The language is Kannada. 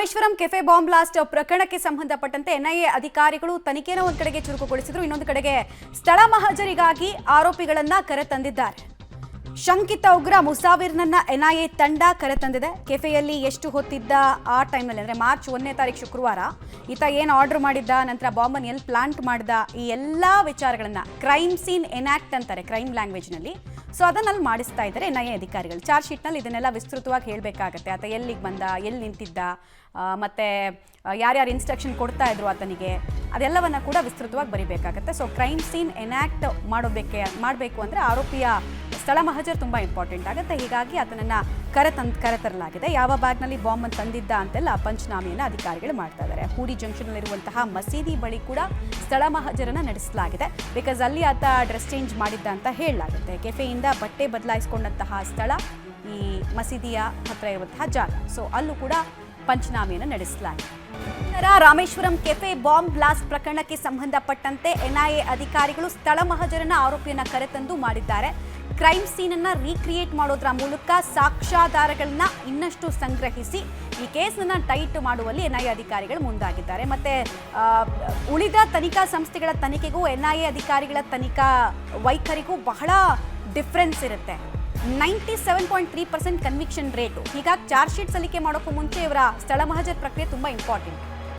ರಾಮೇಶ್ವರಂ ಕೆಫೆ ಬಾಂಬ್ ಬ್ಲಾಸ್ಟ್ ಪ್ರಕರಣಕ್ಕೆ ಸಂಬಂಧಪಟ್ಟಂತೆ ಎನ್ಐಎ ಅಧಿಕಾರಿಗಳು ತನಿಖೆಯನ್ನು ಒಂದು ಕಡೆಗೆ ಚುರುಕುಗೊಳಿಸಿದ್ರು, ಇನ್ನೊಂದು ಕಡೆಗೆ ಸ್ಥಳ ಮಹಜರಿಗಾಗಿ ಆರೋಪಿಗಳನ್ನ ಕರೆತಂದಿದ್ದಾರೆ. ಶಂಕಿತ ಉಗ್ರ ಮುಸಾವಿರ್ನನ್ನ ಎನ್ಐಎ ತಂಡ ಕರೆತಂದಿದೆ. ಕೆಫೆಯಲ್ಲಿ ಎಷ್ಟು ಹೊತ್ತಿದ್ದ ಆ ಟೈಮ್ನಲ್ಲಿ ಅಂದರೆ ಮಾರ್ಚ್ 1ನೇ ತಾರೀಕು ಶುಕ್ರವಾರ ಈತ ಏನು ಆರ್ಡರ್ ಮಾಡಿದ್ದ, ನಂತರ ಬಾಂಬನ್ನು ಎಲ್ಲಿ ಪ್ಲಾಂಟ್ ಮಾಡಿದ, ಈ ಎಲ್ಲ ವಿಚಾರಗಳನ್ನ ಕ್ರೈಮ್ ಸೀನ್ ಎನಾಕ್ಟ್ ಅಂತಾರೆ ಕ್ರೈಮ್ ಲ್ಯಾಂಗ್ವೇಜ್ನಲ್ಲಿ. ಸೊ ಅದನ್ನಲ್ಲಿ ಮಾಡಿಸ್ತಾ ಇದ್ದಾರೆ ಎನ್ಐಎ ಅಧಿಕಾರಿಗಳು. ಚಾರ್ಜ್ ಶೀಟ್ನಲ್ಲಿ ಇದನ್ನೆಲ್ಲ ವಿಸ್ತೃತವಾಗಿ ಹೇಳಬೇಕಾಗತ್ತೆ. ಆತ ಎಲ್ಲಿಗೆ ಬಂದ, ಎಲ್ಲಿ ನಿಂತಿದ್ದ, ಮತ್ತು ಯಾರ್ಯಾರು ಇನ್ಸ್ಟ್ರಕ್ಷನ್ ಕೊಡ್ತಾ ಇದ್ರು ಆತನಿಗೆ, ಅದೆಲ್ಲವನ್ನ ಕೂಡ ವಿಸ್ತೃತವಾಗಿ ಬರೀಬೇಕಾಗತ್ತೆ. ಸೊ ಕ್ರೈಮ್ ಸೀನ್ ಎನಾಕ್ಟ್ ಮಾಡಬೇಕು ಅಂದರೆ ಆರೋಪಿಯ ಸ್ಥಳ ಮಹಜರ್ ತುಂಬ ಇಂಪಾರ್ಟೆಂಟ್ ಆಗುತ್ತೆ. ಹೀಗಾಗಿ ಆತನನ್ನು ಕರೆತರಲಾಗಿದೆ. ಯಾವ ಬ್ಯಾಗ್ನಲ್ಲಿ ಬಾಂಬನ್ನು ತಂದಿದ್ದ ಅಂತೆಲ್ಲ ಪಂಚನಾಮೆಯನ್ನು ಅಧಿಕಾರಿಗಳು ಮಾಡ್ತಾ ಇದ್ದಾರೆ. ಹೂಡಿ ಜಂಕ್ಷನ್ನಲ್ಲಿರುವಂತಹ ಮಸೀದಿ ಬಳಿ ಕೂಡ ಸ್ಥಳ ಮಹಜರನ್ನು ನಡೆಸಲಾಗಿದೆ. ಬಿಕಾಸ್ ಅಲ್ಲಿ ಆತ ಡ್ರೆಸ್ ಚೇಂಜ್ ಮಾಡಿದ್ದ ಅಂತ ಹೇಳಲಾಗುತ್ತೆ. ಕೆಫೆಯಿಂದ ಬಟ್ಟೆ ಬದಲಾಯಿಸಿಕೊಂಡಂತಹ ಸ್ಥಳ ಈ ಮಸೀದಿಯ ಹತ್ರ ಇರುವಂತಹ ಜಾಗ. ಸೊ ಅಲ್ಲೂ ಕೂಡ ಪಂಚನಾಮೆಯನ್ನು ನಡೆಸಲಾಗಿದೆ. ರಾಮೇಶ್ವರಂ ಕೆಫೆ ಬಾಂಬ್ ಬ್ಲಾಸ್ಟ್ ಪ್ರಕರಣಕ್ಕೆ ಸಂಬಂಧಪಟ್ಟಂತೆ ಎನ್ಐಎ ಅಧಿಕಾರಿಗಳು ಸ್ಥಳ ಮಹಜರನ್ನ ಆರೋಪಿಯನ್ನ ಕರೆತಂದು ಮಾಡಿದ್ದಾರೆ. ಕ್ರೈಮ್ ಸೀನನ್ನು ರೀಕ್ರಿಯೇಟ್ ಮಾಡೋದ್ರ ಮೂಲಕ ಸಾಕ್ಷ್ಯಾಧಾರಗಳನ್ನ ಇನ್ನಷ್ಟು ಸಂಗ್ರಹಿಸಿ ಈ ಕೇಸನ್ನು ಟೈಟ್ ಮಾಡುವಲ್ಲಿ ಎನ್ಐಎ ಅಧಿಕಾರಿಗಳು ಮುಂದಾಗಿದ್ದಾರೆ. ಮತ್ತು ಉಳಿದ ತನಿಖಾ ಸಂಸ್ಥೆಗಳ ತನಿಖೆಗೂ ಎನ್ಐಎ ಅಧಿಕಾರಿಗಳ ತನಿಖಾ ವೈಖರಿಗೂ ಬಹಳ ಡಿಫ್ರೆನ್ಸ್ ಇರುತ್ತೆ. 97.3% ಕನ್ವಿಕ್ಷನ್ ರೇಟು. ಹೀಗಾಗಿ ಚಾರ್ಜ್ ಶೀಟ್ ಸಲ್ಲಿಕೆ ಮಾಡೋಕ್ಕೂ ಮುಂಚೆ ಇವರ ಸ್ಥಳ ಮಹಜರ್ ಪ್ರಕ್ರಿಯೆ ತುಂಬ ಇಂಪಾರ್ಟೆಂಟ್.